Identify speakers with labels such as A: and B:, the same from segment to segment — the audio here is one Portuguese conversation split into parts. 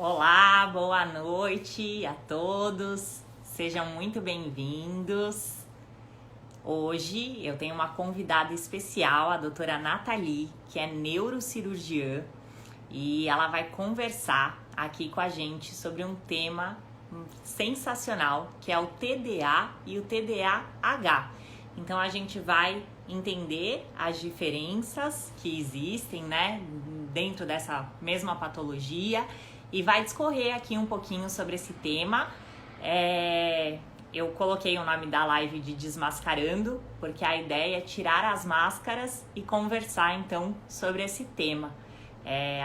A: Olá, boa noite a todos. Sejam muito bem-vindos. Hoje eu tenho uma convidada especial, a doutora Nathalie, que é neurocirurgiã, e ela vai conversar aqui com a gente sobre um tema sensacional, que é o TDA e o TDAH. Então a gente vai entender as diferenças que existem, né, dentro dessa mesma patologia e vai discorrer aqui um pouquinho sobre esse tema. Eu coloquei o nome da live de Desmascarando, porque a ideia é tirar as máscaras e conversar então sobre esse tema.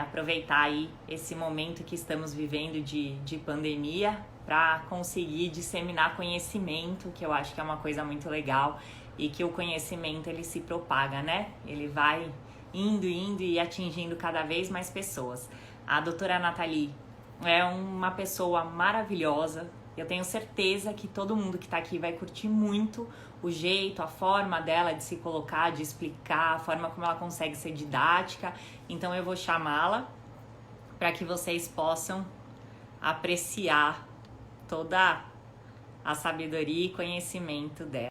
A: Aproveitar aí esse momento que estamos vivendo de pandemia para conseguir disseminar conhecimento, que eu acho que é uma coisa muito legal e que o conhecimento ele se propaga, né? Ele vai indo e atingindo cada vez mais pessoas. A doutora Nathalie é uma pessoa maravilhosa. Eu tenho certeza que todo mundo que está aqui vai curtir muito o jeito, a forma dela de se colocar, de explicar, a forma como ela consegue ser didática. Então eu vou chamá-la para que vocês possam apreciar toda a sabedoria e conhecimento dela.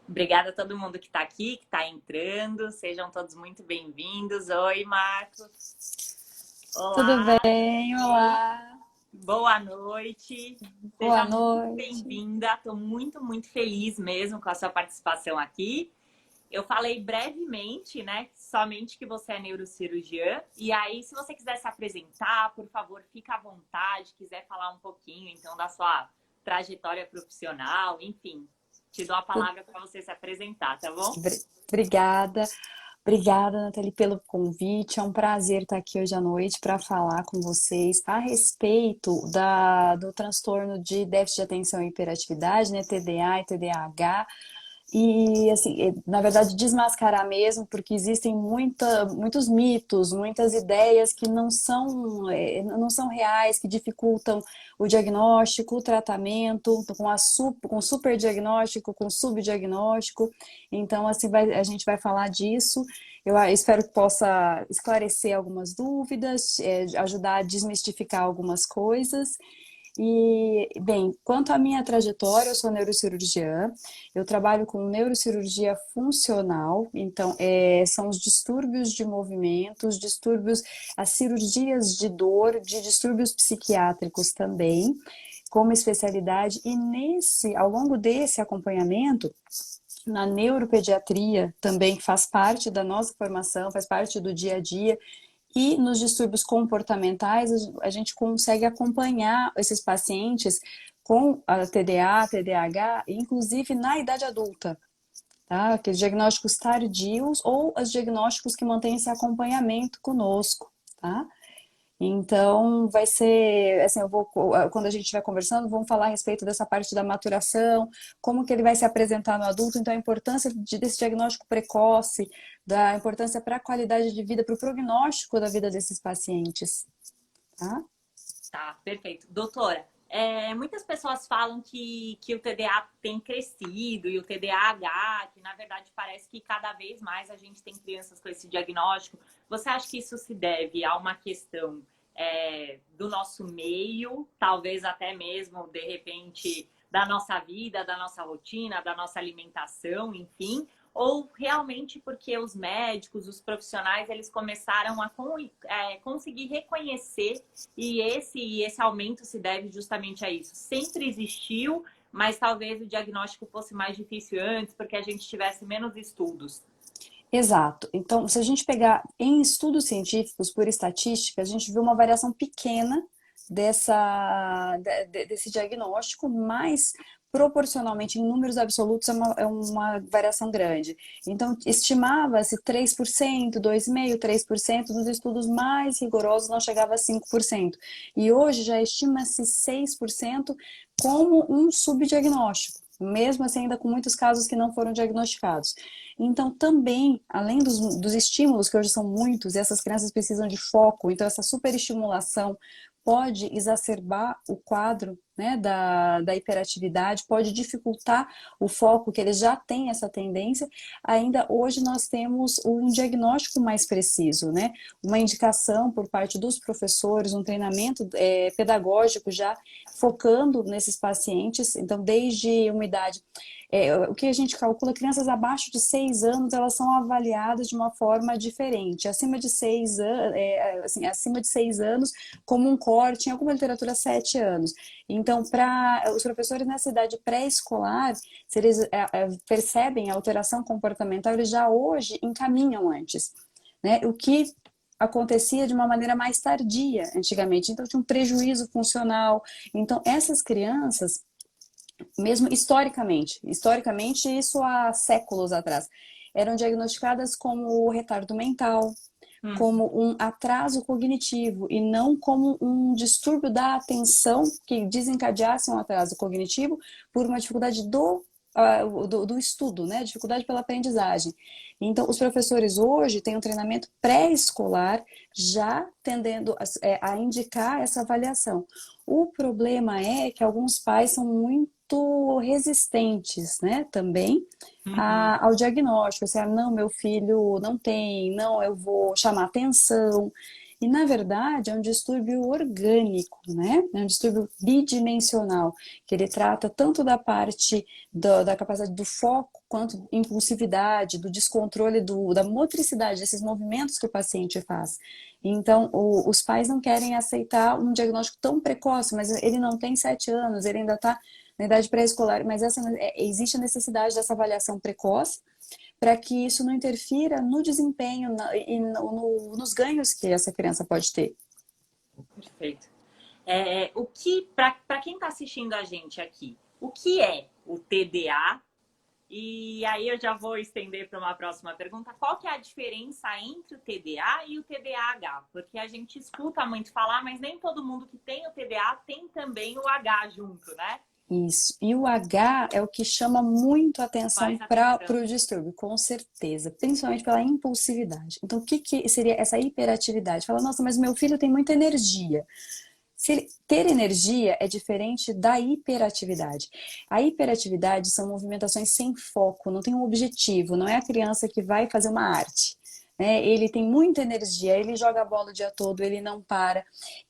A: Obrigada a todo mundo que está aqui, que está entrando. Sejam todos muito bem-vindos. Oi, Marcos.
B: Tudo
A: Olá.
B: bem? Olá.
A: Boa noite.
B: Boa
A: Seja muito
B: noite.
A: bem-vinda. Estou muito feliz mesmo com a sua participação aqui. Eu falei brevemente, né, somente que você é neurocirurgiã. E aí, se você quiser se apresentar, por favor, fica à vontade. Quiser falar um pouquinho, então, da sua trajetória profissional, enfim. Te dou a palavra para você se apresentar, tá bom?
B: Obrigada. Obrigada, Nathalie, pelo convite. É um prazer estar aqui hoje à noite para falar com vocês a respeito do transtorno de déficit de atenção e hiperatividade, né, TDA e TDAH. E, assim, na verdade, desmascarar mesmo, porque existem muitos mitos, muitas ideias que não são reais, que dificultam o diagnóstico, o tratamento, com superdiagnóstico, com subdiagnóstico. Então, assim, a gente vai falar disso. Eu espero que possa esclarecer algumas dúvidas, ajudar a desmistificar algumas coisas. E, bem, quanto à minha trajetória, eu sou neurocirurgiã, eu trabalho com neurocirurgia funcional, então são os distúrbios de movimentos, as cirurgias de dor, de distúrbios psiquiátricos também, como especialidade, e ao longo desse acompanhamento, na neuropediatria também faz parte da nossa formação, faz parte do dia a dia, e nos distúrbios comportamentais, a gente consegue acompanhar esses pacientes com a TDA, TDAH, inclusive na idade adulta, tá? Aqueles diagnósticos tardios ou os diagnósticos que mantêm esse acompanhamento conosco, tá? Então, vai ser, assim, quando a gente estiver conversando, vamos falar a respeito dessa parte da maturação, como que ele vai se apresentar no adulto, então a importância desse diagnóstico precoce, da importância para a qualidade de vida, para o prognóstico da vida desses pacientes, tá?
A: Tá, perfeito. Doutora, muitas pessoas falam que o TDA tem crescido e o TDAH, que na verdade parece que cada vez mais a gente tem crianças com esse diagnóstico. Você acha que isso se deve a uma questão do nosso meio, talvez até mesmo, de repente, da nossa vida, da nossa rotina, da nossa alimentação, enfim? Ou realmente porque os médicos, os profissionais, eles começaram a conseguir reconhecer esse aumento se deve justamente a isso. Sempre existiu, mas talvez o diagnóstico fosse mais difícil antes, porque a gente tivesse menos estudos.
B: Exato. Então, se a gente pegar em estudos científicos, por estatística, a gente vê uma variação pequena desse diagnóstico, mas proporcionalmente, em números absolutos, é uma variação grande. Então, estimava-se 3%, 2,5%, 3%, nos estudos mais rigorosos não chegava a 5%. E hoje já estima-se 6% como um subdiagnóstico, mesmo assim ainda com muitos casos que não foram diagnosticados. Então, também, além dos estímulos, que hoje são muitos, e essas crianças precisam de foco, então essa superestimulação pode exacerbar o quadro né, da hiperatividade, pode dificultar o foco, que eles já têm essa tendência. Ainda hoje nós temos um diagnóstico mais preciso, né? Uma indicação por parte dos professores, um treinamento pedagógico já focando nesses pacientes. Então, desde uma idade o que a gente calcula, crianças abaixo de 6 anos, elas são avaliadas de uma forma diferente. Acima de 6 anos, assim, acima de 6 anos, como um corte, em alguma literatura, 7 anos. Então, para os professores nessa idade pré-escolar, se eles percebem a alteração comportamental, eles já hoje encaminham antes, né? O que acontecia de uma maneira mais tardia antigamente. Então, tinha um prejuízo funcional. Então, essas crianças mesmo historicamente isso há séculos atrás, eram diagnosticadas como retardo mental,
A: Uhum.
B: como um atraso cognitivo e não como um distúrbio da atenção que desencadeasse um atraso cognitivo por uma dificuldade do estudo, né? Dificuldade pela aprendizagem. Então, os professores hoje têm um treinamento pré-escolar já tendendo a indicar essa avaliação. O problema é que alguns pais são muito resistentes, né, também
A: Uhum.
B: ao diagnóstico. Assim, não, meu filho não tem, não, eu vou chamar atenção. E, na verdade, é um distúrbio orgânico, né? É um distúrbio bidimensional, que ele trata tanto da parte da capacidade do foco, quanto impulsividade, do descontrole, da motricidade, desses movimentos que o paciente faz. Então, os pais não querem aceitar um diagnóstico tão precoce, mas ele não tem 7 anos, ele ainda está na idade pré-escolar, mas existe a necessidade dessa avaliação precoce para que isso não interfira no desempenho e nos ganhos que essa criança pode ter.
A: Perfeito. O que, para quem está assistindo a gente aqui, o que é o TDA? E aí eu já vou estender para uma próxima pergunta. Qual que é a diferença entre o TDA e o TDAH? Porque a gente escuta muito falar, mas nem todo mundo que tem o TDA tem também o H junto, né?
B: Isso. E o H é o que chama muito atenção
A: Faz
B: para
A: atenção.
B: o distúrbio, com certeza, principalmente pela impulsividade. Então, o que, que seria essa hiperatividade? Fala, nossa, mas meu filho tem muita energia. Ter energia é diferente da hiperatividade. A hiperatividade são movimentações sem foco, não tem um objetivo, não é a criança que vai fazer uma arte. Né? Ele tem muita energia, ele joga a bola o dia todo, ele não para.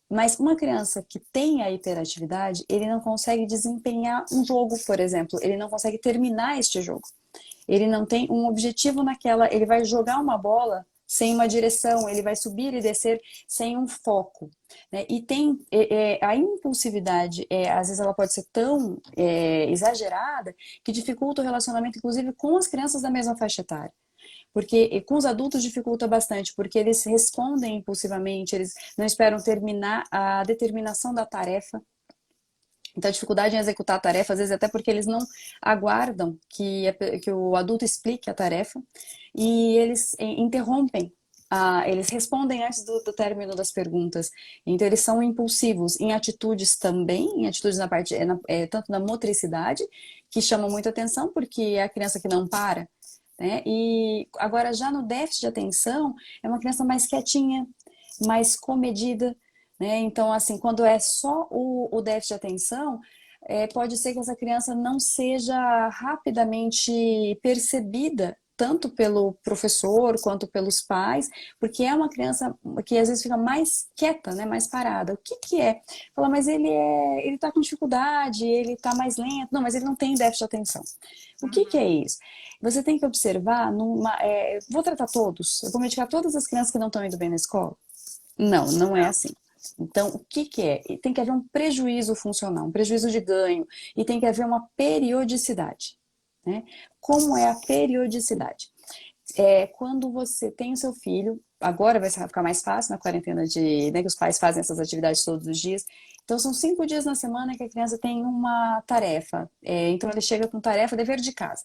B: Mas uma criança que tem a hiperatividade, ele não consegue desempenhar um jogo, por exemplo, ele não consegue terminar este jogo. Ele não tem um objetivo naquela, ele vai jogar uma bola sem uma direção, ele vai subir e descer sem um foco. Né? E tem a impulsividade, às vezes ela pode ser tão exagerada que dificulta o relacionamento, inclusive com as crianças da mesma faixa etária. Porque com os adultos dificulta bastante, porque eles respondem impulsivamente, eles não esperam terminar a determinação da tarefa. Então, a dificuldade em executar a tarefa, às vezes até porque eles não aguardam que o adulto explique a tarefa e eles interrompem. Eles respondem antes do término das perguntas. Então, eles são impulsivos em atitudes também, em atitudes na parte, tanto na motricidade, que chamam muita atenção, porque é a criança que não para. Né? E agora, já no déficit de atenção, é uma criança mais quietinha, mais comedida, né? Então, assim, quando é só o déficit de atenção, pode ser que essa criança não seja rapidamente percebida, tanto pelo professor quanto pelos pais, porque é uma criança que às vezes fica mais quieta, né? Mais parada. O que que é? Fala, mas ele tá com dificuldade, ele tá mais lento. Não, mas ele não tem déficit de atenção. O que que
A: Uhum.
B: é isso? Você tem que observar vou tratar todos, eu vou medicar todas as crianças que não estão indo bem na escola? Não, não é
A: Não.
B: assim. Então, o que que é? Tem que haver um prejuízo funcional, um prejuízo de ganho, e tem que haver uma periodicidade. Né? Como é a periodicidade? Quando você tem o seu filho, agora vai ficar mais fácil na quarentena né, que os pais fazem essas atividades todos os dias. Então, são 5 dias na semana que a criança tem uma tarefa. Então, ele chega com tarefa, dever de casa.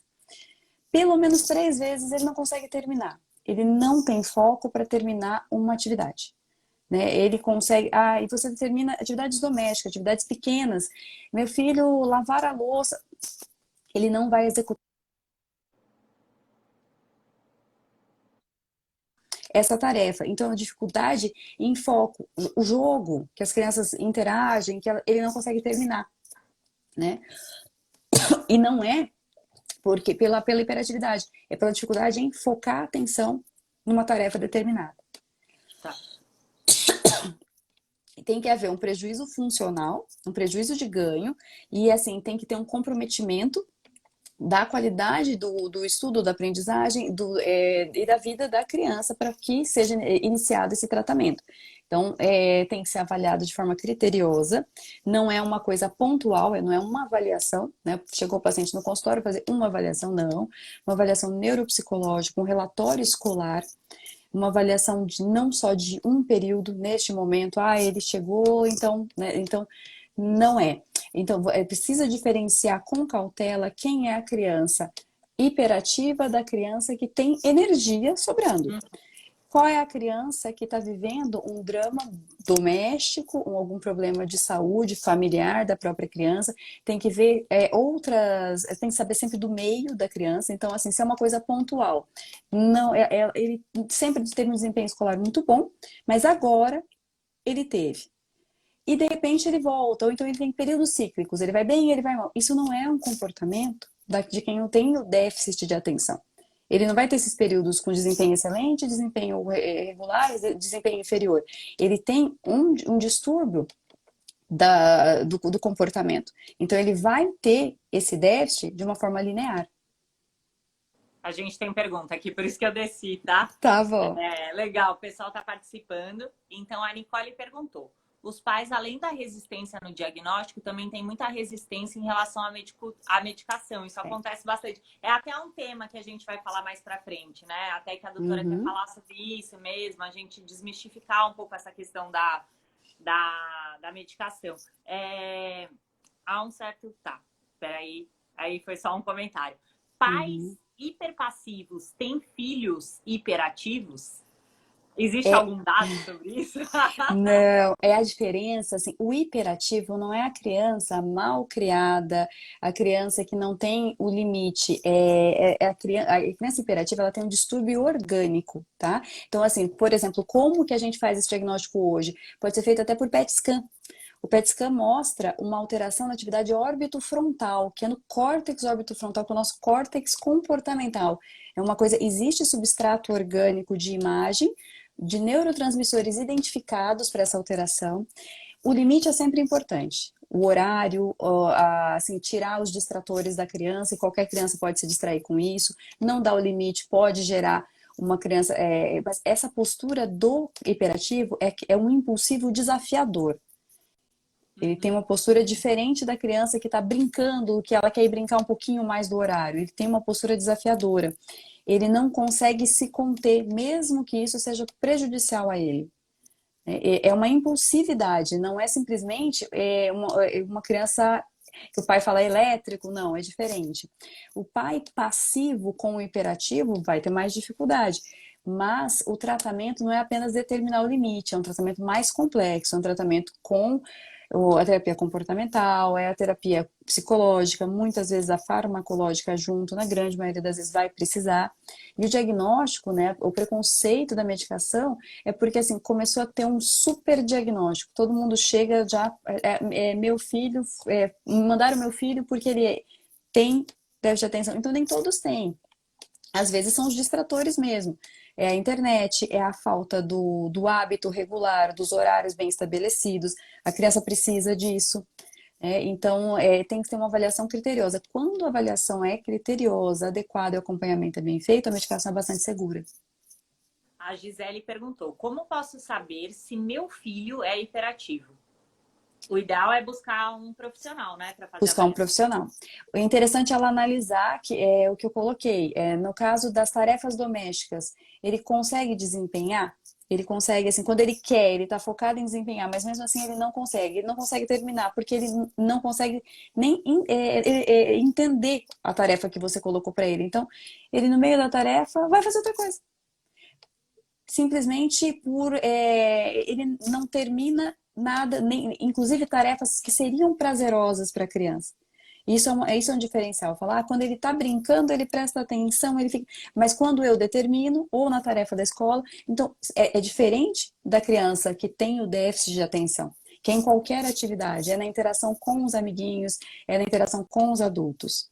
B: Pelo menos 3 vezes ele não consegue terminar. Ele não tem foco para terminar uma atividade. Né? Ele consegue. E você determina atividades domésticas, atividades pequenas. Meu filho lavar a louça, ele não vai executar essa tarefa. Então, a dificuldade em foco, o jogo, que as crianças interagem, ele não consegue terminar. né? E não é porque pela hiperatividade, é pela dificuldade em focar a atenção numa tarefa determinada.
A: Tá.
B: Tem que haver um prejuízo funcional, um prejuízo de ganho, e assim, tem que ter um comprometimento da qualidade do estudo, da aprendizagem e da vida da criança para que seja iniciado esse tratamento. Então, tem que ser avaliado de forma criteriosa, não é uma coisa pontual, não é uma avaliação, né? Chegou o paciente no consultório fazer uma avaliação, não. Uma avaliação neuropsicológica, um relatório escolar, uma avaliação não só de um período, neste momento, ele chegou, então, né? Então, não é. Então, precisa diferenciar com cautela quem é a criança hiperativa da criança que tem energia sobrando. Qual é a criança que está vivendo um drama doméstico, ou algum problema de saúde familiar da própria criança? Tem que ver tem que saber sempre do meio da criança. Então, assim, se é uma coisa pontual, não, ele sempre teve um desempenho escolar muito bom, mas agora ele teve. E de repente ele volta, ou então ele tem períodos cíclicos, ele vai bem, ele vai mal. Isso não é um comportamento de quem não tem o déficit de atenção. Ele não vai ter esses períodos com desempenho excelente, desempenho regular, desempenho inferior. Ele tem um distúrbio do comportamento. Então ele vai ter esse déficit de uma forma linear.
A: A gente tem pergunta aqui, por isso que eu desci, tá?
B: Tá bom.
A: Legal, o pessoal tá participando. Então a Nicole perguntou: os pais, além da resistência no diagnóstico, também têm muita resistência em relação à medicação. Isso acontece bastante. É até um tema que a gente vai falar mais pra frente, né? Até que a doutora quer falar sobre isso mesmo, a gente desmistificar um pouco essa questão da medicação. Há um certo... Tá, peraí. Aí foi só um comentário. Pais hiperpassivos têm filhos hiperativos? Existe algum dado sobre isso?
B: Não, é a diferença, assim, o hiperativo não é a criança mal criada, a criança que não tem o limite, a criança hiperativa, ela tem um distúrbio orgânico, tá? Então, assim, por exemplo, como que a gente faz esse diagnóstico hoje? Pode ser feito até por PET scan. O PET scan mostra uma alteração na atividade órbito-frontal, que é no córtex órbito-frontal, que é o nosso córtex comportamental. É uma coisa, existe substrato orgânico de imagem, de neurotransmissores identificados para essa alteração. O limite é sempre importante. O horário, assim, tirar os distratores da criança, e qualquer criança pode se distrair com isso. Não dar o limite pode gerar uma criança... mas essa postura do hiperativo é um impulsivo desafiador. Ele tem uma postura diferente da criança que está brincando, que ela quer ir brincar um pouquinho mais do horário. Ele tem uma postura desafiadora. Ele não consegue se conter, mesmo que isso seja prejudicial a ele. É uma impulsividade, não é simplesmente uma criança que o pai fala elétrico, não, é diferente. O pai passivo com o hiperativo vai ter mais dificuldade. Mas o tratamento não é apenas determinar o limite, é um tratamento mais complexo, é um tratamento com a terapia comportamental, é a terapia psicológica, muitas vezes a farmacológica junto, na grande maioria das vezes vai precisar. E o diagnóstico, né, o preconceito da medicação é porque assim, começou a ter um super diagnóstico. Todo mundo chega já, meu filho, mandaram meu filho porque ele tem déficit de atenção. Então nem todos têm. Às vezes são os distratores mesmo. É a internet, é a falta do hábito regular, dos horários bem estabelecidos. A criança precisa disso. Então, tem que ter uma avaliação criteriosa. Quando a avaliação é criteriosa, adequada e o acompanhamento é bem feito, a medicação é bastante segura.
A: A Gisele perguntou: como posso saber se meu filho é hiperativo? O ideal é buscar um profissional, né? Para fazer
B: Buscar um profissional. O interessante é ela analisar, que é o que eu coloquei, no caso das tarefas domésticas, ele consegue desempenhar? Ele consegue, assim, quando ele quer, ele está focado em desempenhar, mas mesmo assim ele não consegue terminar, porque ele não consegue nem entender a tarefa que você colocou para ele. Então, ele no meio da tarefa vai fazer outra coisa. Simplesmente ele não termina nada, inclusive tarefas que seriam prazerosas para a criança. Isso é um diferencial. Falar, quando ele está brincando, ele presta atenção, ele fica... Mas quando eu determino, ou na tarefa da escola, então é diferente da criança que tem o déficit de atenção. que é em qualquer atividade, é na interação com os amiguinhos, é na interação com os adultos.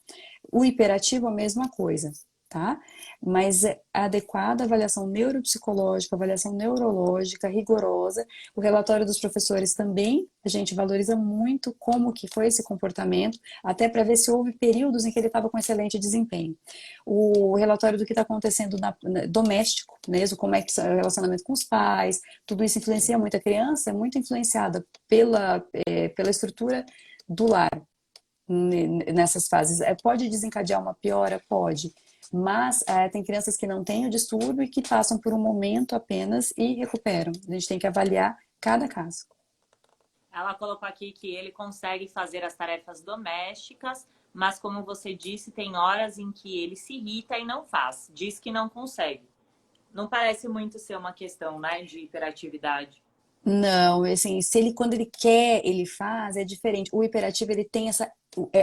B: O hiperativo, a mesma coisa, tá? Mas é adequada avaliação neuropsicológica, avaliação neurológica, rigorosa. O relatório dos professores também, a gente valoriza muito como que foi esse comportamento, até para ver se houve períodos em que ele estava com excelente desempenho. O relatório do que está acontecendo doméstico mesmo, como é que é o relacionamento com os pais, tudo isso influencia muito. A criança é muito influenciada pela estrutura do lar nessas fases. Pode desencadear uma piora? Pode. Mas tem crianças que não têm o distúrbio e que passam por um momento apenas e recuperam. A gente tem que avaliar cada caso.
A: Ela colocou aqui que ele consegue fazer as tarefas domésticas, mas como você disse, tem horas em que ele se irrita e não faz. Diz que não consegue. Não parece muito ser uma questão, né, de hiperatividade.
B: Não, assim, se ele quando ele quer, ele faz, é diferente. O hiperativo, ele tem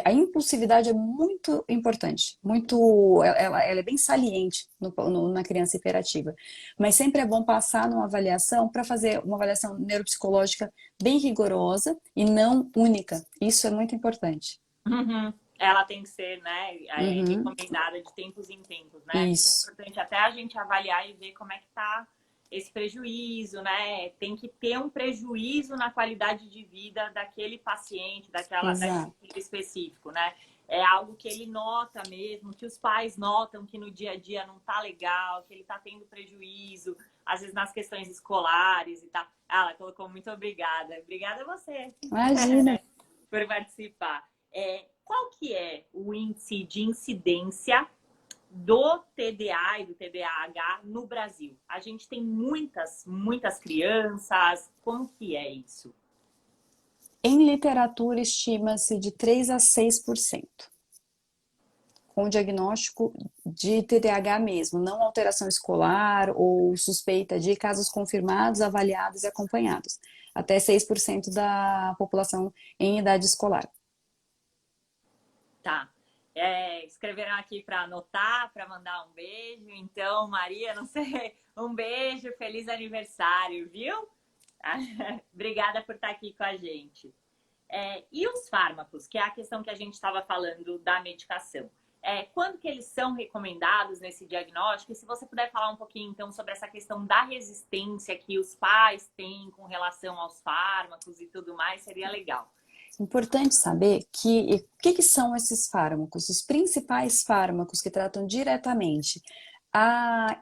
B: a impulsividade é muito importante, muito, ela é bem saliente na criança hiperativa. Mas sempre é bom passar numa avaliação para fazer uma avaliação neuropsicológica bem rigorosa e não única. Isso é muito importante.
A: Uhum. Ela tem que ser, né,
B: Uhum,
A: recomendada de tempos em tempos, né? Isso é
B: isso,
A: importante até a gente avaliar e ver como é que tá esse prejuízo, né? Tem que ter um prejuízo na qualidade de vida daquele paciente, daquele
B: exato.
A: filho específico, né? É algo que ele nota mesmo, que os pais notam que no dia a dia não tá legal, que ele tá tendo prejuízo, às vezes nas questões escolares e tal. Ah, ela colocou muito obrigada. Obrigada a você
B: Imagina.
A: por participar. Qual que é o índice de incidência do TDA e do TDAH no Brasil? A gente tem muitas crianças. Como que é isso?
B: Em literatura, estima-se de 3 a 6%, com diagnóstico de TDAH mesmo, não alteração escolar ou suspeita de casos confirmados, avaliados e acompanhados. Até 6% da população em idade escolar.
A: Tá. Escreveram aqui para anotar, para mandar um beijo. Então, Maria, não sei, um beijo, feliz aniversário, viu? Obrigada por estar aqui com a gente. E os fármacos, que é a questão que a gente estava falando da medicação. Quando que eles são recomendados nesse diagnóstico? E se você puder falar um pouquinho, então, sobre essa questão da resistência que os pais têm com relação aos fármacos e tudo mais, seria legal.
B: Importante saber que são esses fármacos. Os principais fármacos que tratam diretamente a,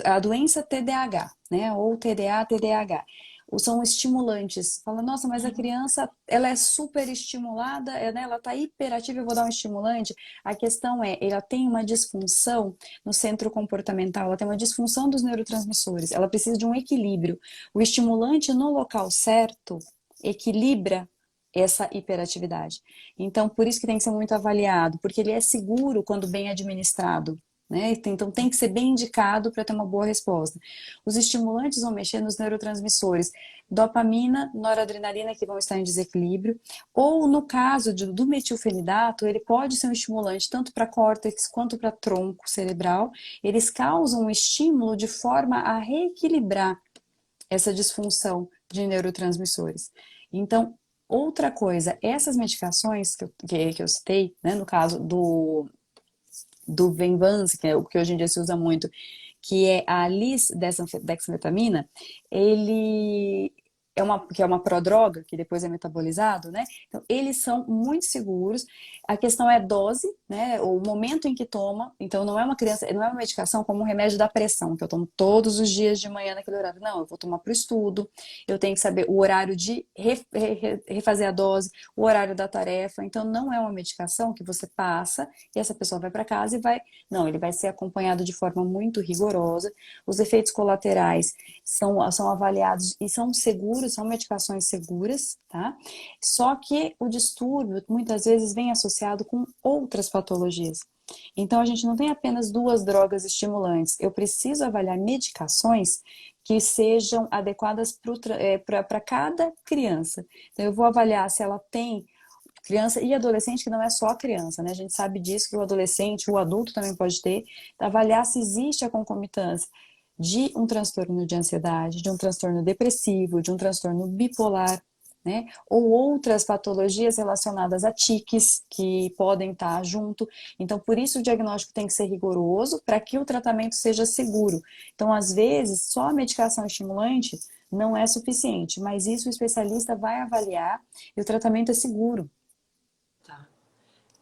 B: a doença TDAH, né? Ou TDA, TDAH. São estimulantes. Fala, nossa, mas a criança, ela é super estimulada, né? Ela está hiperativa, eu vou dar um estimulante. A questão ela tem uma disfunção no centro comportamental, ela tem uma disfunção dos neurotransmissores, ela precisa de um equilíbrio. O estimulante no local certo equilibra essa hiperatividade. Então, por isso que tem que ser muito avaliado, porque ele é seguro quando bem administrado. Né? Então tem que ser bem indicado para ter uma boa resposta. Os estimulantes vão mexer nos neurotransmissores dopamina, noradrenalina que vão estar em desequilíbrio, ou no caso do metilfenidato, ele pode ser um estimulante tanto para córtex quanto para tronco cerebral. Eles causam um estímulo de forma a reequilibrar essa disfunção de neurotransmissores. Então, outra coisa, essas medicações que eu citei, né, no caso do Venvanse, que é o que hoje em dia se usa muito, que é a lisdexanfetamina, ele que é uma prodroga, que depois é metabolizado, né? Então, eles são muito seguros. A questão é dose, né? O momento em que toma. Então, não é uma medicação como um remédio da pressão, que eu tomo todos os dias de manhã naquele horário. Não, eu vou tomar para o estudo, eu tenho que saber o horário de refazer a dose, o horário da tarefa. Então, não é uma medicação que você passa e essa pessoa vai para casa e vai. Não, ele vai ser acompanhado de forma muito rigorosa. Os efeitos colaterais são avaliados e são seguros, são medicações seguras, tá? Só que o distúrbio muitas vezes vem associado com outras patologias. Então a gente não tem apenas duas drogas estimulantes. Eu preciso avaliar medicações que sejam adequadas para cada criança. Então eu vou avaliar se ela tem criança e adolescente, que não é só a criança, né? A gente sabe disso, que o adolescente, o adulto também pode ter, avaliar se existe a concomitância de um transtorno de ansiedade, de um transtorno depressivo, de um transtorno bipolar, né? Ou outras patologias relacionadas a tiques que podem estar junto. Então, por isso o diagnóstico tem que ser rigoroso para que o tratamento seja seguro. Então, às vezes, só a medicação estimulante não é suficiente, mas isso o especialista vai avaliar e o tratamento é seguro.
A: Tá.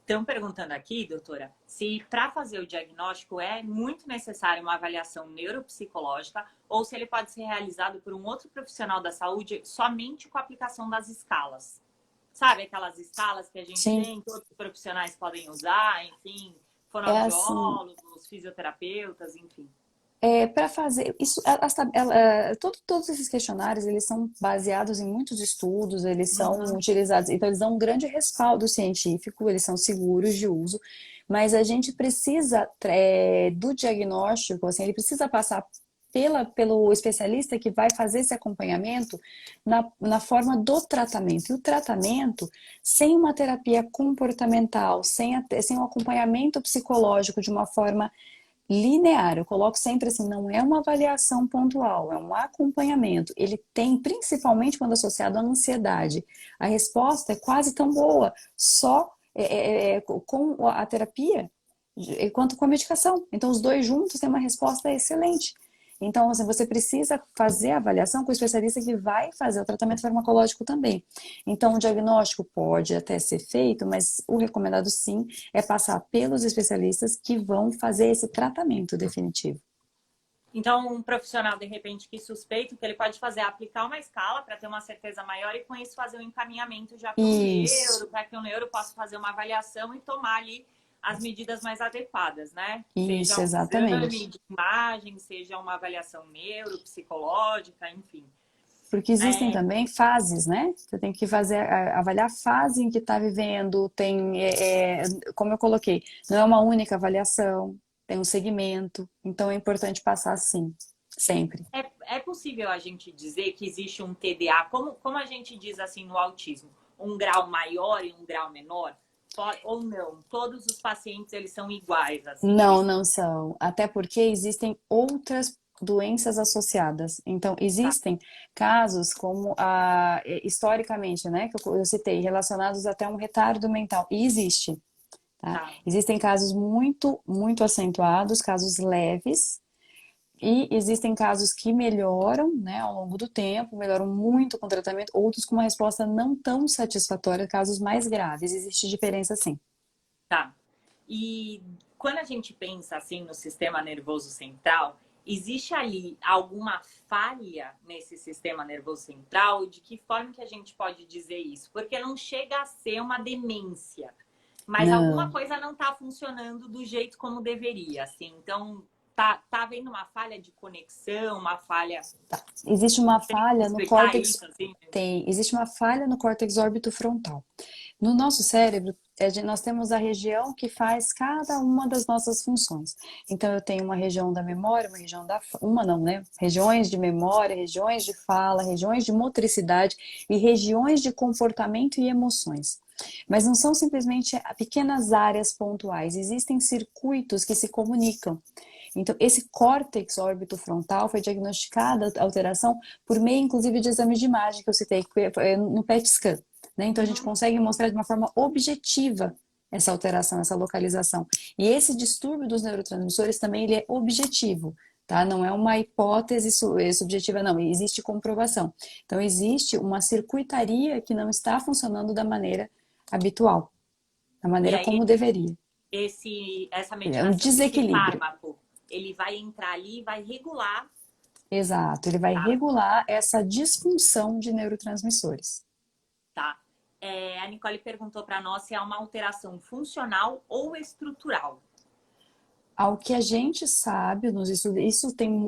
A: Estão perguntando aqui, doutora, se para fazer o diagnóstico é muito necessário uma avaliação neuropsicológica ou se ele pode ser realizado por um outro profissional da saúde somente com a aplicação das escalas. Sabe aquelas escalas que a gente
B: Sim,
A: tem, que outros profissionais podem usar, enfim,
B: é assim.
A: fonoaudiólogos, fisioterapeutas, enfim.
B: Para fazer isso, todos esses questionários eles são baseados em muitos estudos, eles são
A: Uhum.
B: utilizados, então eles dão um grande respaldo científico, eles são seguros de uso, mas a gente precisa do diagnóstico, assim, ele precisa passar pelo especialista que vai fazer esse acompanhamento na forma do tratamento. E o tratamento, sem uma terapia comportamental, sem um acompanhamento psicológico de uma forma linear, eu coloco sempre assim, não é uma avaliação pontual, é um acompanhamento. Ele tem, principalmente quando associado à ansiedade, a resposta é quase tão boa, só com a terapia quanto com a medicação. Então, os dois juntos têm uma resposta excelente. Então, assim, você precisa fazer a avaliação com o especialista que vai fazer o tratamento farmacológico também. Então, o diagnóstico pode até ser feito, mas o recomendado sim é passar pelos especialistas que vão fazer esse tratamento definitivo.
A: Então, um profissional, de repente, que suspeita, o que ele pode fazer é aplicar uma escala para ter uma certeza maior e, com isso, fazer um encaminhamento já para um
B: Isso,
A: neuro, para que o neuro possa fazer uma avaliação e tomar ali as medidas mais adequadas, né? Seja
B: isso,
A: um exame
B: exatamente.
A: de imagem, seja uma avaliação neuropsicológica, enfim.
B: Porque existem
A: É,
B: também fases, né? Você tem que fazer, avaliar a fase em que está vivendo, como eu coloquei, não é uma única avaliação, tem um segmento, então é importante passar assim, sempre.
A: é possível a gente dizer que existe um TDA, como a gente diz assim no autismo, um grau maior e um grau menor? Ou não? Todos os pacientes, eles são iguais, assim,
B: Não,
A: eles...
B: não são. Até porque existem outras doenças associadas. Então,
A: Tá,
B: existem casos como historicamente, né, que eu citei, relacionados até a um retardo mental. E existe, tá?
A: tá.
B: Existem casos muito, muito acentuados, casos leves, e existem casos que melhoram, né, ao longo do tempo, melhoram muito com o tratamento, outros com uma resposta não tão satisfatória, casos mais graves. Existe diferença sim.
A: Tá. E quando a gente pensa assim no sistema nervoso central, existe ali alguma falha nesse sistema nervoso central? De que forma que a gente pode dizer isso? Porque não chega a ser uma demência, mas alguma
B: Não.
A: coisa não está funcionando do jeito como deveria, assim. Então, tá havendo uma falha de conexão, uma falha.
B: Existe uma
A: Tem como
B: falha no
A: explicar
B: córtex,
A: isso assim?
B: existe uma falha no córtex órbito-frontal. No nosso cérebro, nós temos a região que faz cada uma das nossas funções. Então, eu tenho uma região da memória, uma região uma não, né? Regiões de memória, regiões de fala, regiões de motricidade e regiões de comportamento e emoções. Mas não são simplesmente pequenas áreas pontuais, existem circuitos que se comunicam. Então, esse córtex órbito-frontal foi diagnosticada a alteração por meio, inclusive, de exames de imagem que eu citei no PET scan. Né? Então, a gente
A: Uhum.
B: consegue mostrar de uma forma objetiva essa alteração, essa localização. E esse distúrbio dos neurotransmissores também ele é objetivo, tá? Não é uma hipótese subjetiva, não. Existe comprovação. Então, existe uma circuitaria que não está funcionando da maneira habitual, da
A: E
B: maneira
A: aí,
B: como deveria.
A: essa
B: É um
A: medicação, esse
B: desequilíbrio.
A: fármaco, ele vai entrar ali e vai regular.
B: Exato, ele vai
A: Tá,
B: regular essa disfunção de neurotransmissores.
A: tá. A Nicole perguntou para nós se é uma alteração funcional ou estrutural.
B: Ao que a gente sabe, nos estudos,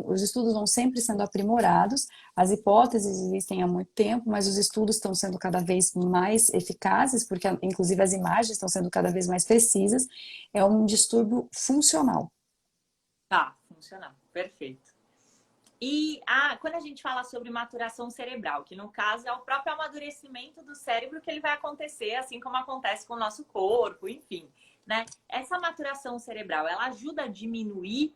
B: os estudos vão sempre sendo aprimorados, as hipóteses existem há muito tempo, mas os estudos estão sendo cada vez mais eficazes, porque inclusive as imagens estão sendo cada vez mais precisas. É um distúrbio funcional.
A: Tá, funcional. Perfeito. E quando a gente fala sobre maturação cerebral, que no caso é o próprio amadurecimento do cérebro que ele vai acontecer, assim como acontece com o nosso corpo, enfim, né? Essa maturação cerebral, ela ajuda a diminuir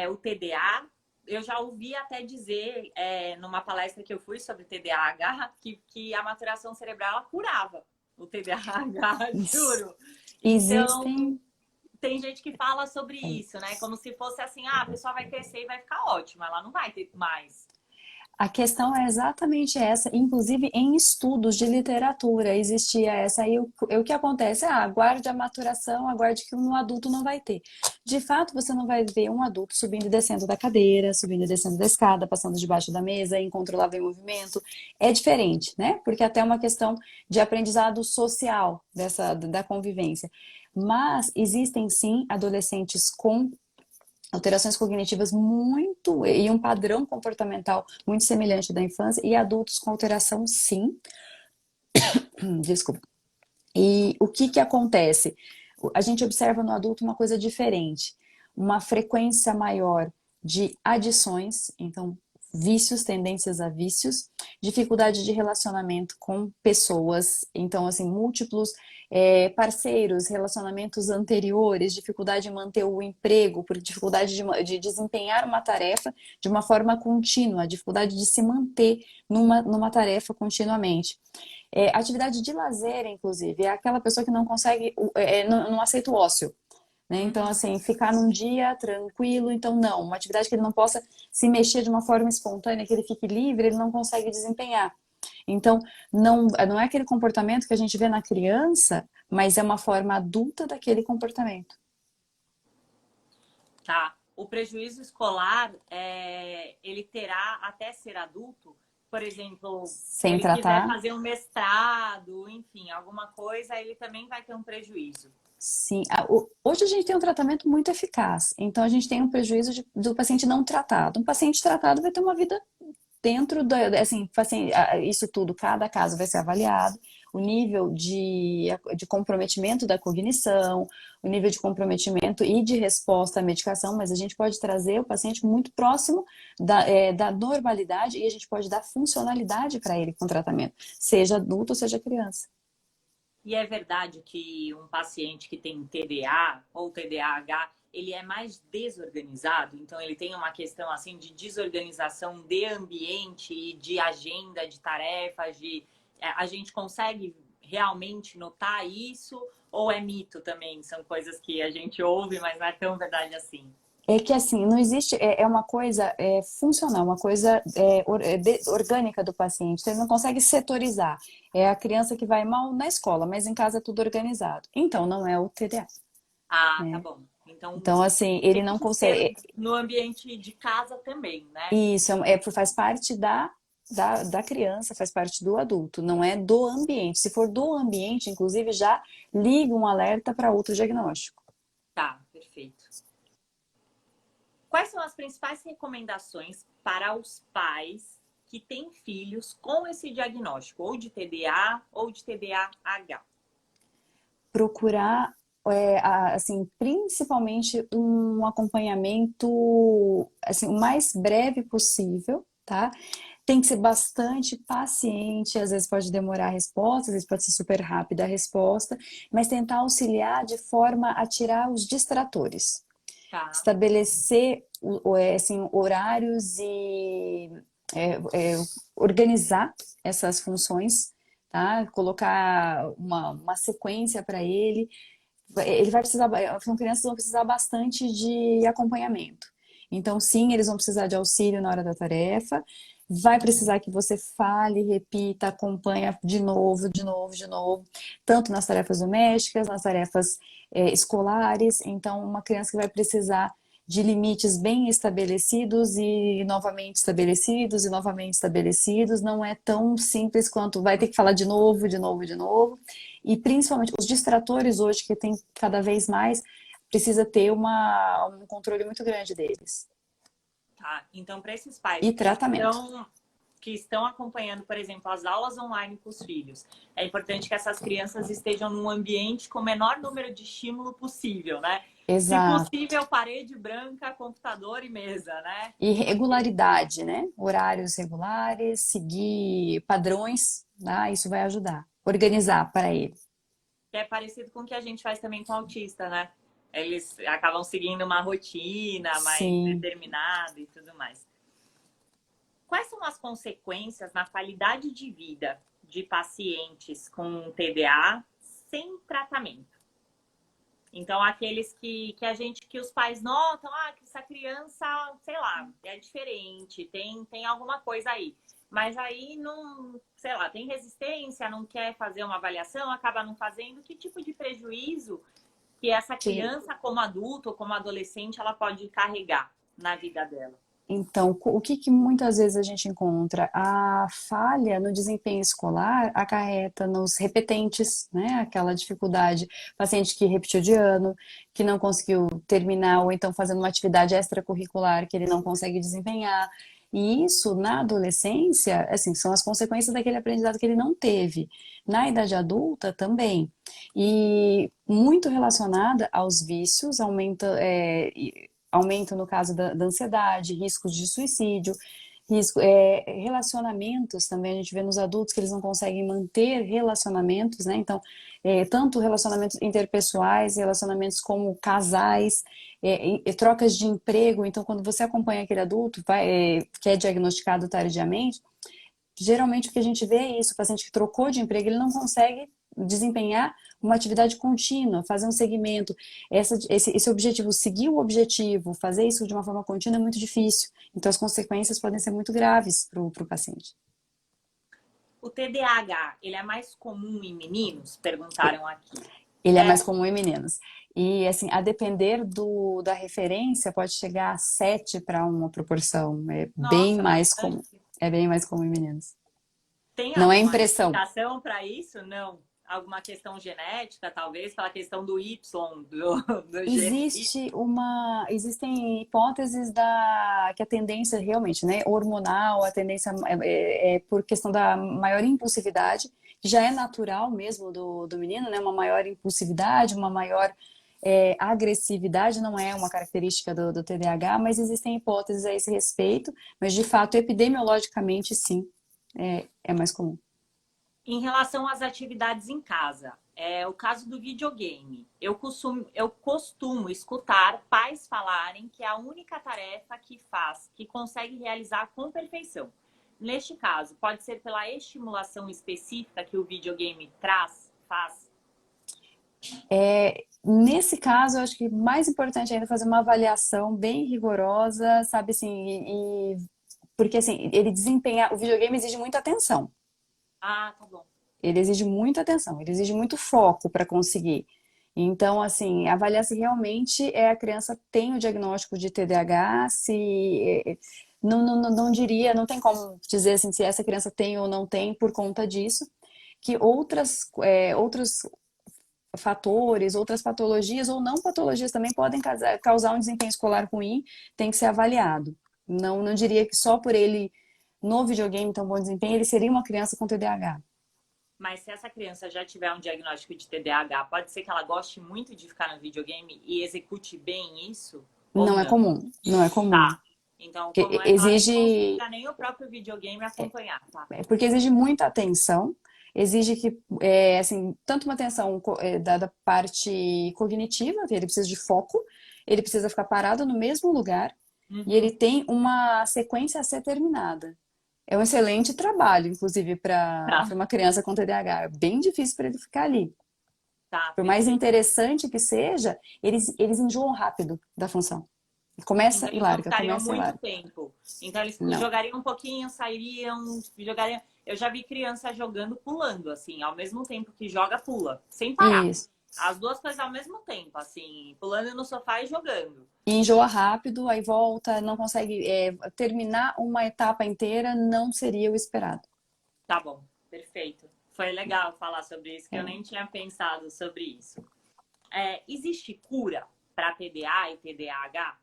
A: o TDA eu já ouvi até dizer, numa palestra que eu fui sobre TDAH, que a maturação cerebral ela curava o TDAH,
B: Ex-
A: juro. Então,
B: Existem.
A: tem gente que fala sobre
B: É,
A: isso, né? Como se fosse assim, ah, a pessoa vai crescer e vai ficar ótima, ela não vai ter mais.
B: a questão é exatamente essa, inclusive em estudos de literatura existia essa. Aí o que acontece? Ah, aguarde a maturação, aguarde que um adulto não vai ter. De fato, você não vai ver um adulto subindo e descendo da cadeira, subindo e descendo da escada, passando debaixo da mesa, incontrolável em movimento. É diferente, né? Porque até é uma questão de aprendizado social da convivência. Mas existem sim adolescentes com alterações cognitivas muito e um padrão comportamental muito semelhante da infância e adultos com alteração sim. Desculpa. E o que que acontece? A gente observa no adulto uma coisa diferente, uma frequência maior de adições, então vícios, tendências a vícios, dificuldade de relacionamento com pessoas, então assim, múltiplos parceiros, relacionamentos anteriores, dificuldade de manter o emprego, por dificuldade de desempenhar uma tarefa de uma forma contínua, dificuldade de se manter numa tarefa continuamente. Atividade de lazer, inclusive, é aquela pessoa que não consegue, não aceita o ócio. Né? Então,
A: Uhum.
B: assim, ficar num dia tranquilo, então não, uma atividade que ele não possa se mexer de uma forma espontânea, que ele fique livre, ele não consegue desempenhar. Então, não é aquele comportamento que a gente vê na criança, mas é uma forma adulta daquele comportamento.
A: Tá. O prejuízo escolar, ele terá até ser adulto? Por exemplo, se
B: Sem
A: ele quiser
B: tratar,
A: fazer um mestrado, enfim, alguma coisa, ele também vai ter um prejuízo.
B: sim. Hoje a gente tem um tratamento muito eficaz, então a gente tem um prejuízo do paciente não tratado. Um paciente tratado vai ter uma vida dentro do, assim, isso tudo, cada caso vai ser avaliado, o nível de comprometimento da cognição, o nível de comprometimento e de resposta à medicação, mas a gente pode trazer o paciente muito próximo da normalidade e a gente pode dar funcionalidade para ele com o tratamento, seja adulto ou seja criança.
A: E é verdade que um paciente que tem TDA ou TDAH, ele é mais desorganizado, então ele tem uma questão assim de desorganização de ambiente e de agenda, de tarefas, a gente consegue realmente notar isso ou é mito também? São coisas que a gente ouve, mas não é tão verdade assim.
B: É que assim, não existe, é uma coisa funcional, uma coisa orgânica do paciente. Então, ele não consegue setorizar. É a criança que vai mal na escola, mas em casa é tudo organizado. Então, não é o TDA,
A: Ah, tá
B: né?
A: bom. Então
B: Então, assim, ele
A: tem
B: não
A: que ser
B: consegue.
A: no ambiente de casa também, né?
B: Isso faz parte da criança, faz parte do adulto, não é do ambiente. Se for do ambiente, inclusive, já liga um alerta para outro diagnóstico.
A: Tá, perfeito. Quais são as principais recomendações para os pais que têm filhos com esse diagnóstico, ou de TDA ou de TDAH?
B: Procurar, assim, principalmente um acompanhamento, assim, o mais breve possível, tá? Tem que ser bastante paciente, às vezes pode demorar a resposta, às vezes pode ser super rápida a resposta, mas tentar auxiliar de forma a tirar os distratores.
A: Tá.
B: Estabelecer assim, horários e organizar essas funções, tá? Colocar uma sequência para ele. Ele vai precisar, são crianças que vão precisar bastante de acompanhamento. Então, sim, eles vão precisar de auxílio na hora da tarefa. Vai precisar que você fale, repita, acompanha de novo, de novo, de novo, tanto nas tarefas domésticas, nas tarefas escolares. Então, uma criança que vai precisar de limites bem estabelecidos e novamente estabelecidos, não é tão simples quanto vai ter que falar de novo, de novo, de novo. E principalmente os distratores hoje, que tem cada vez mais, precisa ter um controle muito grande deles.
A: Tá. Então, para esses pais
B: E tratamento.
A: que estão acompanhando, por exemplo, as aulas online com os filhos, é importante que essas crianças estejam num ambiente com o menor número de estímulo possível, né? Se
B: Exato.
A: possível, parede branca, computador e mesa, né?
B: E regularidade, né? Horários regulares, seguir padrões, tá? Isso vai ajudar. Organizar para ele.
A: Que é parecido com o que a gente faz também com o autista, né? Eles acabam seguindo uma rotina mais
B: Sim.
A: determinada e tudo mais. Quais são as consequências na qualidade de vida de pacientes com TDA sem tratamento? Então, aqueles que os pais notam, que essa criança, sei lá, é diferente, tem alguma coisa aí. Mas aí não, sei lá, tem resistência, não quer fazer uma avaliação, acaba não fazendo. Que tipo de prejuízo que essa
B: Que
A: criança, como adulto ou como adolescente, ela pode carregar na vida dela?
B: Então, o que que muitas vezes a gente encontra? A falha no desempenho escolar acarreta nos repetentes, né? Aquela dificuldade, paciente que repetiu de ano, que não conseguiu terminar, ou então fazendo uma atividade extracurricular que ele não consegue desempenhar. E isso, na adolescência, assim, são as consequências daquele aprendizado que ele não teve. Na idade adulta também. E muito relacionada aos vícios, aumento no caso da ansiedade, riscos de suicídio, relacionamentos também, a gente vê nos adultos que eles não conseguem manter relacionamentos, né? Então, tanto relacionamentos interpessoais, relacionamentos como casais, trocas de emprego. Então, quando você acompanha aquele adulto que é diagnosticado tardiamente, geralmente o que a gente vê é isso, o paciente que trocou de emprego, ele não consegue desempenhar uma atividade contínua, fazer um segmento. Esse objetivo, seguir o objetivo, fazer isso de uma forma contínua é muito difícil. Então as consequências podem ser muito graves para o paciente.
A: O TDAH, ele é mais comum em meninos? Perguntaram aqui.
B: Ele é
A: É,
B: mais comum em meninos. E, assim, a depender da referência, pode chegar a 7 para uma proporção.
A: nossa, bastante.
B: É bem mais comum em meninos.
A: Tem
B: Não é
A: alguma
B: impressão.
A: explicação para isso? Não. Alguma questão genética, talvez, pela questão do Y, do gene Y?
B: Existem hipóteses que a tendência realmente, né, hormonal, a tendência é por questão da maior impulsividade, que já é natural mesmo do menino, né, uma maior impulsividade, uma maior agressividade, não é uma característica do TDAH, mas existem hipóteses a esse respeito, mas de fato, epidemiologicamente, sim, é mais comum.
A: Em relação às atividades em casa, é o caso do videogame. Eu costumo escutar pais falarem que é a única tarefa que faz, que consegue realizar com perfeição. Neste caso, pode ser pela estimulação específica que o videogame faz?
B: Nesse caso, eu acho que mais importante ainda é fazer uma avaliação bem rigorosa, sabe assim, porque assim, o videogame exige muita atenção.
A: Ah, tá bom.
B: Ele exige muita atenção, ele exige muito foco para conseguir. Então, assim, avaliar se realmente a criança tem o diagnóstico de TDAH, não diria, não tem como dizer assim, se essa criança tem ou não tem por conta disso, que outros fatores, outras patologias ou não patologias também podem causar um desempenho escolar ruim, tem que ser avaliado. Não diria que só por ele no videogame ter um bom desempenho, ele seria uma criança com TDAH.
A: Mas se essa criança já tiver um diagnóstico de TDAH, pode ser que ela goste muito de ficar no videogame e execute bem isso? Ou
B: Não é
A: não?
B: comum, não é comum.
A: Tá. Então, como
B: Porque
A: ela nem
B: exige,
A: consiga nem o próprio videogame acompanhar, tá?
B: porque exige muita atenção, exige que, assim, tanto uma atenção da parte cognitiva, que ele precisa de foco, ele precisa ficar parado no mesmo lugar e ele
A: Uhum.
B: tem uma sequência a ser terminada. É um excelente trabalho, inclusive, para
A: Tá,
B: uma criança com TDAH. É bem difícil para ele ficar ali.
A: tá,
B: Por mais
A: perfeito.
B: interessante que seja, eles enjoam rápido da função. Começa
A: Então,
B: e
A: eles não
B: larga,
A: ficariam
B: começa e
A: muito
B: larga.
A: tempo. Então, eles
B: Não.
A: jogariam um pouquinho, sairiam, jogariam. Eu já vi criança jogando, pulando, assim, ao mesmo tempo que joga, pula, sem parar.
B: Isso.
A: As duas coisas ao mesmo tempo, assim, pulando no sofá e jogando.
B: E enjoa rápido, aí volta, não consegue terminar uma etapa inteira, não seria o esperado.
A: Tá bom, perfeito. Foi legal falar sobre isso, que eu
B: É,
A: nem tinha pensado sobre isso. Existe cura para TDA e TDAH?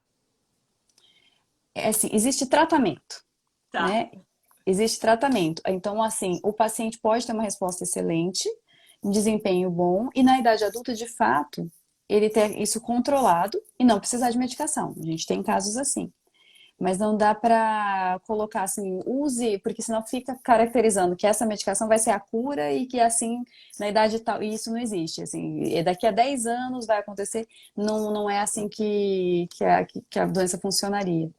B: assim, existe tratamento,
A: Tá.
B: né? Existe tratamento. Então, assim, o paciente pode ter uma resposta excelente, um desempenho bom, e na idade adulta, de fato, ele ter isso controlado e não precisar de medicação. A gente tem casos assim. Mas não dá para colocar assim, use, porque senão fica caracterizando que essa medicação vai ser a cura e que assim, na idade tal, e isso não existe, assim, e daqui a 10 anos vai acontecer, não é assim que a doença funcionaria.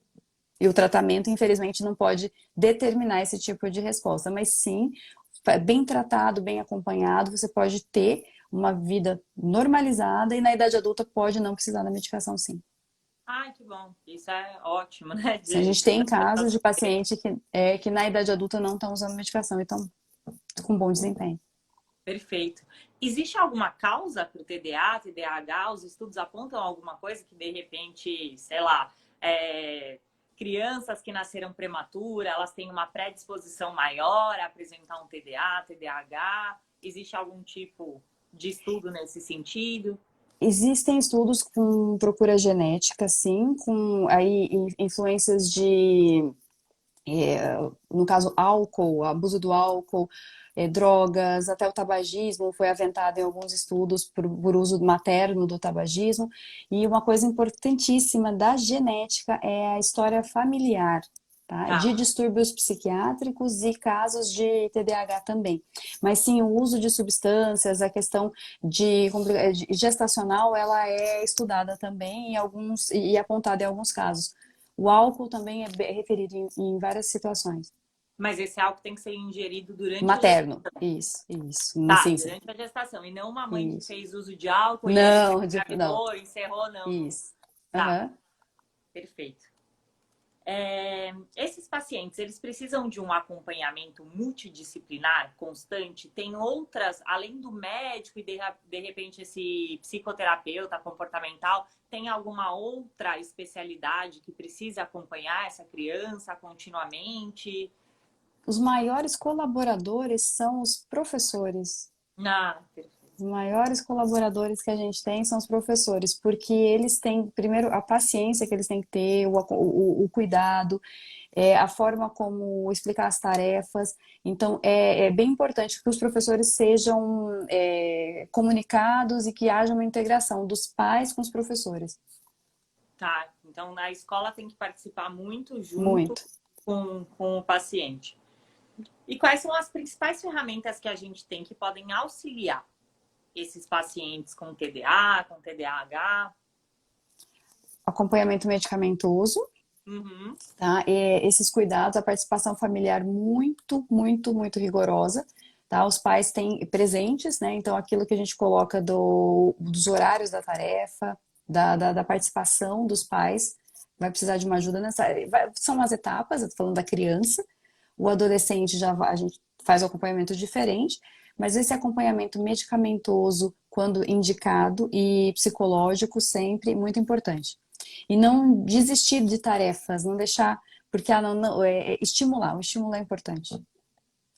B: E o tratamento, infelizmente, não pode determinar esse tipo de resposta, mas sim, bem tratado, bem acompanhado, você pode ter uma vida normalizada e na idade adulta pode não precisar da medicação, sim.
A: Ai, que bom. Isso é ótimo, né?
B: Sim, a gente
A: Das
B: tem casos
A: pessoas
B: de
A: terem.
B: paciente que na idade adulta não estão usando medicação e estão com bom desempenho.
A: Perfeito. Existe alguma causa para o TDA, TDAH? Os estudos apontam alguma coisa que, de repente, sei lá, crianças que nasceram prematuras, elas têm uma predisposição maior a apresentar um TDA, TDAH? Existe algum tipo de estudo nesse sentido?
B: Existem estudos com procura genética, sim, com aí influências de, no caso, álcool, abuso do álcool, drogas, até o tabagismo foi aventado em alguns estudos por uso materno do tabagismo. E uma coisa importantíssima da genética é a história familiar, tá? De
A: Tá.
B: distúrbios psiquiátricos e casos de TDAH também. Mas sim, o uso de substâncias, a questão de gestacional, ela é estudada também em alguns e apontada em alguns casos. O álcool também é referido em várias situações.
A: Mas esse álcool tem que ser ingerido durante a
B: Materno,
A: gestação.
B: isso.
A: Tá,
B: Sim, sim,
A: durante a gestação. E não uma mãe que
B: isso.
A: fez uso de álcool e aí depois
B: Não, não,
A: engravidou, encerrou, não.
B: isso.
A: Tá,
B: Aham.
A: perfeito. Esses pacientes, eles precisam de um acompanhamento multidisciplinar constante? Tem outras, além do médico e de repente esse psicoterapeuta comportamental, tem alguma outra especialidade que precisa acompanhar essa criança continuamente?
B: Os maiores colaboradores são os professores.
A: Ah, perfeito.
B: Os maiores colaboradores que a gente tem são os professores, porque eles têm, primeiro, a paciência que eles têm que ter, o cuidado, a forma como explicar as tarefas. Então, é bem importante que os professores sejam comunicados e que haja uma integração dos pais com os professores.
A: Tá, então na escola tem que participar muito junto
B: Muito.
A: com o paciente. E quais são as principais ferramentas que a gente tem que podem auxiliar esses pacientes com TDA, com TDAH?
B: Acompanhamento medicamentoso,
A: Uhum.
B: tá? Esses cuidados, a participação familiar muito rigorosa, tá? Os pais têm presentes, né? Então, aquilo que a gente coloca dos horários da tarefa, da participação dos pais, vai precisar de uma ajuda nessa. São as etapas, eu tô falando da criança, o adolescente a gente faz o acompanhamento diferente, mas esse acompanhamento medicamentoso, quando indicado, e psicológico, sempre muito importante. E não desistir de tarefas, não deixar, porque estimular, o estímulo é importante.
A: Tá, então,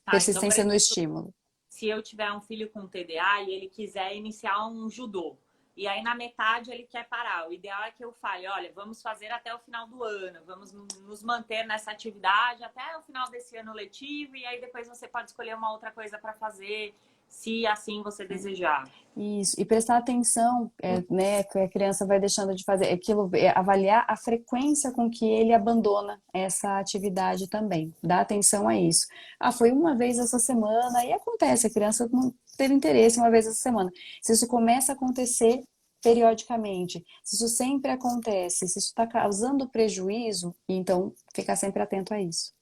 A: por
B: Persistência no
A: exemplo,
B: estímulo.
A: se eu tiver um filho com TDA e ele quiser iniciar um judô, e aí na metade ele quer parar, o ideal é que eu fale, olha, vamos fazer até o final do ano, vamos nos manter nessa atividade até o final desse ano letivo, e aí depois você pode escolher uma outra coisa para fazer, se assim você desejar.
B: Isso, e prestar atenção, né, que a criança vai deixando de fazer aquilo, avaliar a frequência com que ele abandona essa atividade também, dá atenção a isso. Ah, foi uma vez essa semana, e acontece, a criança não teve interesse uma vez essa semana. Se isso começa a acontecer periodicamente, se isso sempre acontece, se isso está causando prejuízo, então ficar sempre atento a isso.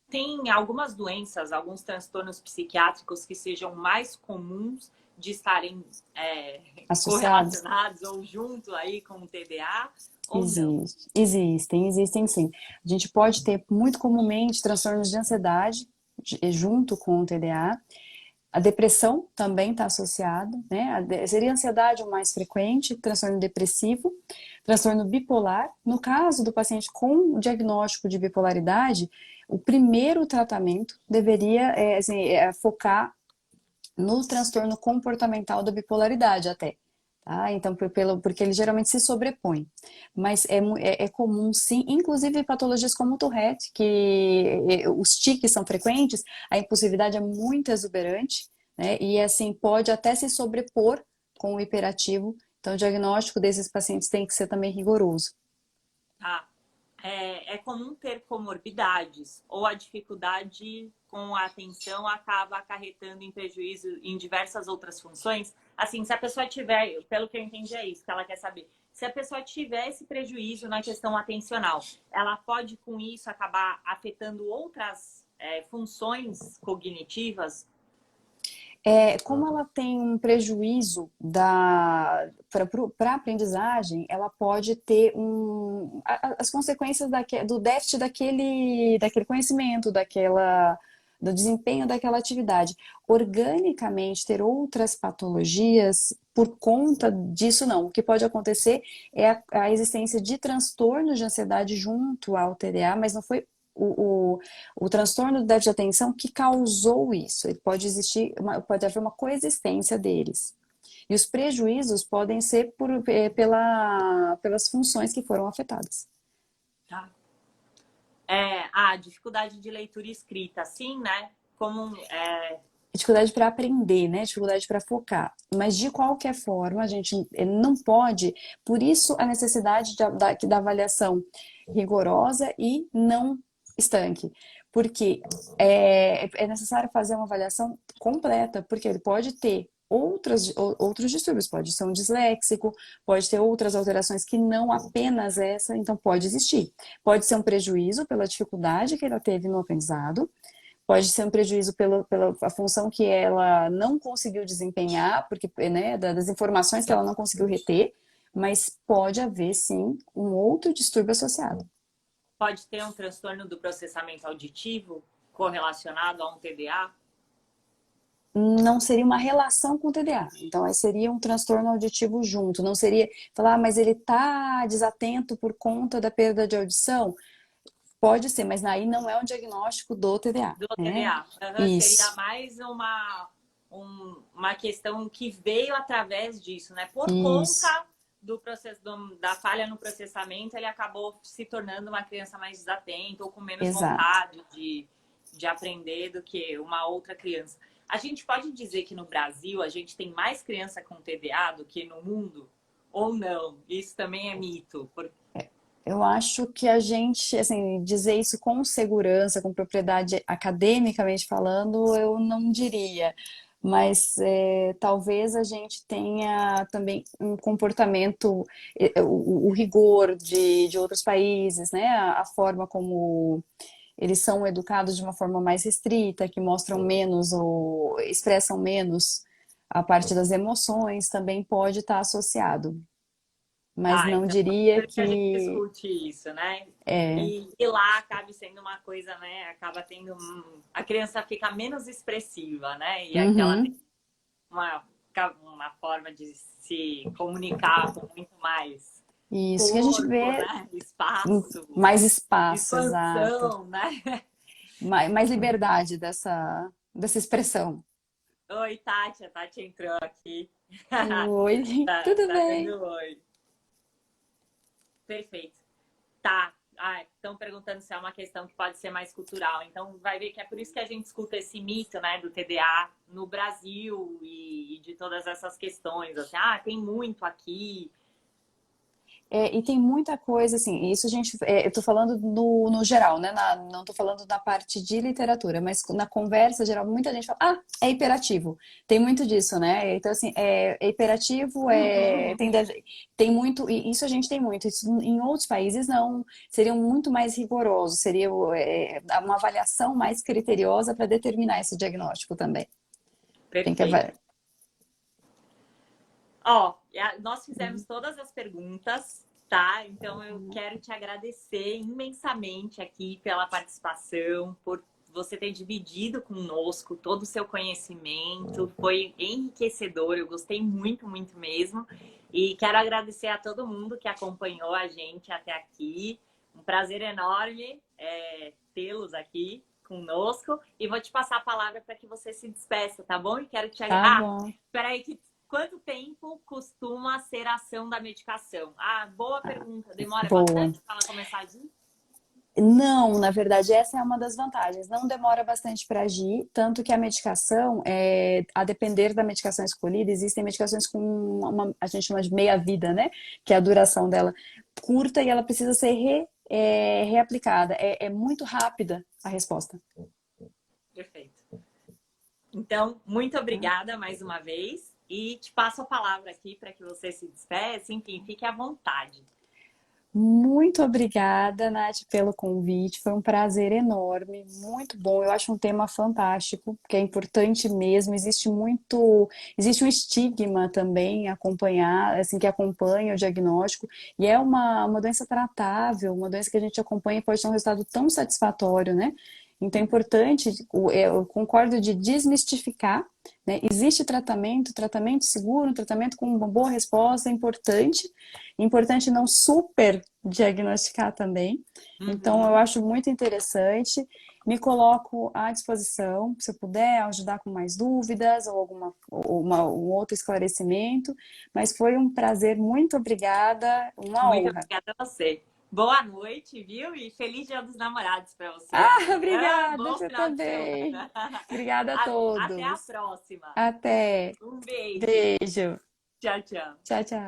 A: Tem algumas doenças, alguns transtornos psiquiátricos que sejam mais comuns de estarem
B: Associados?
A: correlacionados ou junto aí com o TDA ou não?
B: Existem sim. A gente pode ter muito comumente transtornos de ansiedade junto com o TDA. A depressão também está associada, né? Seria a ansiedade o mais frequente, transtorno depressivo, transtorno bipolar. No caso do paciente com o diagnóstico de bipolaridade, o primeiro tratamento deveria focar no transtorno comportamental da bipolaridade até. Tá? Então, porque ele geralmente se sobrepõe. Mas é comum sim, inclusive patologias como o Tourette, que os tiques são frequentes, a impulsividade é muito exuberante, né? E assim, pode até se sobrepor com o hiperativo. Então, o diagnóstico desses pacientes tem que ser também rigoroso.
A: Tá. é comum ter comorbidades ou a dificuldade com a atenção acaba acarretando em prejuízo em diversas outras funções? Assim, se a pessoa tiver, pelo que eu entendi é isso que ela quer saber, se a pessoa tiver esse prejuízo na questão atencional, ela pode com isso acabar afetando outras funções cognitivas?
B: Como ela tem um prejuízo para a aprendizagem, ela pode ter as consequências do déficit daquele conhecimento, do desempenho daquela atividade. Organicamente, ter outras patologias por conta disso, não. O que pode acontecer é a existência de transtornos de ansiedade junto ao TDA, mas não foi o transtorno do déficit de atenção que causou isso. Ele pode existir, pode haver uma coexistência deles. E os prejuízos podem ser pelas funções que foram afetadas.
A: Tá. A dificuldade de leitura e escrita, sim, né? Como
B: Dificuldade para aprender, né? Dificuldade para focar. Mas de qualquer forma, a gente não pode, por isso a necessidade da avaliação rigorosa e não estanque. Porque é necessário fazer uma avaliação completa, porque ele pode ter outros distúrbios, pode ser um disléxico, pode ter outras alterações que não apenas essa, então pode existir. Pode ser um prejuízo pela dificuldade que ela teve no aprendizado, pode ser um prejuízo pela função que ela não conseguiu desempenhar, porque, né, das informações que ela não conseguiu reter, mas pode haver, sim, um outro distúrbio associado.
A: pode ter um transtorno do processamento auditivo correlacionado a um TDA?
B: Não seria uma relação com o TDA. Então, aí seria um transtorno auditivo junto. Não seria falar, mas ele está desatento por conta da perda de audição? Pode ser, mas aí não é um diagnóstico do TDA,
A: Do
B: né?
A: TDA. Seria
B: Isso,
A: mais uma questão que veio através disso, né? Por
B: isso,
A: conta da falha no processamento, ele acabou se tornando uma criança mais desatenta ou com menos
B: exato.
A: vontade de aprender do que uma outra criança. A gente pode dizer que no Brasil a gente tem mais criança com TDA do que no mundo? Ou não? Isso também é mito.
B: Eu acho que a gente, assim, dizer isso com segurança, com propriedade academicamente falando, eu não diria. Mas talvez a gente tenha também um comportamento, o rigor de outros países, né? A forma como eles são educados de uma forma mais restrita, que mostram menos ou expressam menos a parte das emoções, também pode estar associado. Mas
A: Ah,
B: não
A: então
B: diria
A: por isso que a gente
B: que
A: discute isso, né?
B: é.
A: E lá acaba sendo uma coisa, né? Acaba tendo. A criança fica menos expressiva, né? E aquela tem
B: Uhum.
A: uma, uma forma de se comunicar com muito mais
B: Isso que a gente
A: corpo,
B: vê
A: né? Espaço,
B: mais espaço, exato.
A: expansão, né?
B: Mais liberdade dessa expressão.
A: Oi, Tati, a Tati entrou aqui.
B: Oi, tudo
A: Tá
B: bem?
A: dando oi. Perfeito. Tá. Estão perguntando se é uma questão que pode ser mais cultural. Então, vai ver que é por isso que a gente escuta esse mito, né, do TDA no Brasil e de todas essas questões. Assim, tem muito aqui.
B: E tem muita coisa, assim, isso a gente, eu tô falando no geral, né? Não tô falando da parte de literatura, mas na conversa geral, muita gente fala, é hiperativo. Tem muito disso, né? Então, assim, é hiperativo,
A: Uhum.
B: tem muito, e isso a gente tem muito. Isso em outros países não, seriam muito mais rigorosos, seria uma avaliação mais criteriosa para determinar esse diagnóstico também. Tem que
A: Perfeito.
B: avaliar.
A: Ó, nós fizemos todas as perguntas, tá? Então eu quero te agradecer imensamente aqui pela participação, por você ter dividido conosco todo o seu conhecimento. Foi enriquecedor, eu gostei muito, muito mesmo. E quero agradecer a todo mundo que acompanhou a gente até aqui. Um prazer enorme tê-los aqui conosco. E vou te passar a palavra para que você se despeça, tá bom? E quero te
B: Tá
A: agradecer.
B: bom.
A: Peraí, quanto tempo costuma ser a ação da medicação? Boa pergunta. Demora
B: Boa.
A: bastante para ela começar a agir?
B: Não, na verdade, essa é uma das vantagens. Não demora bastante para agir, tanto que a medicação, a depender da medicação escolhida, existem medicações com a gente chama de meia-vida, né? Que é a duração dela curta e ela precisa ser reaplicada. É muito rápida a resposta.
A: Perfeito. Então, muito
B: Tá?
A: obrigada mais uma vez e te passo a palavra aqui para que você se despeça, enfim, fique à vontade.
B: Muito obrigada, Nath, pelo convite. Foi um prazer enorme, muito bom. Eu acho um tema fantástico, que é importante mesmo. Existe um estigma também acompanhar, assim, que acompanha o diagnóstico, e é uma doença tratável, uma doença que a gente acompanha e pode ter um resultado tão satisfatório, né? Então é importante, eu concordo de desmistificar, né? Existe tratamento, tratamento seguro, um tratamento com uma boa resposta, é importante. Importante não super diagnosticar também. Então, eu
A: Uhum.
B: acho muito interessante. Me coloco à disposição, se eu puder ajudar com mais dúvidas ou um outro esclarecimento. Mas foi um prazer, muito obrigada, uma
A: Muito
B: honra.
A: obrigada a você. Boa noite, viu? E feliz Dia dos Namorados para você
B: Ah,
A: amanhã.
B: obrigada,
A: Bom
B: você
A: final de
B: também.
A: semana.
B: Obrigada a
A: Até a
B: todos.
A: próxima.
B: Até.
A: Um beijo.
B: Beijo.
A: Tchau, tchau.
B: Tchau, tchau.